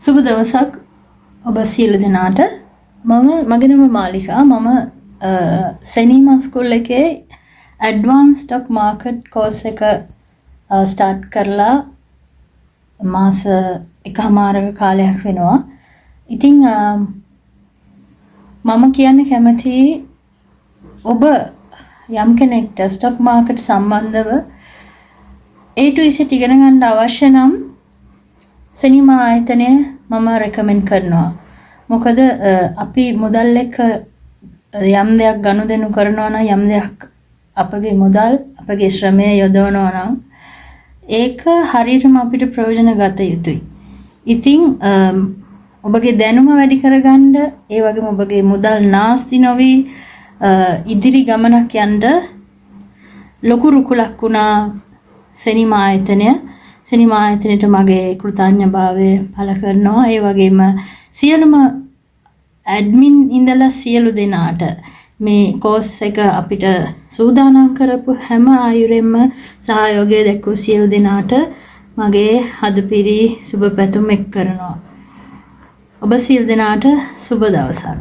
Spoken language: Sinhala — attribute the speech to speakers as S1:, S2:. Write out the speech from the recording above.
S1: සුබ දවසක් ඔබ සියලු දෙනාට. මගේ නම මාලිකා. මම සෙනීමා ස්කූල් එකේ ඇඩ්වාන්ස් ස්ටොක් මාකට් කෝස් එක ස්ටාර්ට් කරලා මාස එකමාරක කාලයක් වෙනවා. ඉතින් මම කියන්න කැමති ඔබ යම් කෙනෙක්ට ස්ටොක් මාකට් සම්බන්ධව A to Z ඉගෙන ගන්න අවශ්‍ය නම් සෙනීමා ආයතනය මම රෙකමෙන්ඩ් කරනවා. මොකද අපි මුදල් එක්ක යම් දෙයක් ගනුදෙනු කරනවා නම් යම් දෙයක් අපගේ මුදල් අපගේ ශ්‍රමය යොදවනවා නම් ඒක හරියටම අපිට ප්‍රයෝජන ගත යුතුයි. ඉතින් ඔබගේ දැනුම වැඩි කරගන්න ඒ වගේම ඔබගේ මුදල් නාස්ති නොවි ඉදිරි ගමනක් යන්න ලොකු රුකුලක් වුණා සෙනීමා ආයතනය. සෙනීමා ආයතනයට මගේ කෘතඥභාවය පළ කරනවා. ඒ වගේම සියලුම ඇඩ්මින් ඉඳලා සියලු දෙනාට මේ කෝස් එක අපිට සූදානම් කරපු හැම ආයුරෙන්ම සහයෝගය දැක්වූ සියලු දෙනාට මගේ හදපිරි සුබ පැතුම් එක් කරනවා. ඔබ සියලු දෙනාට සුබ දවසක්.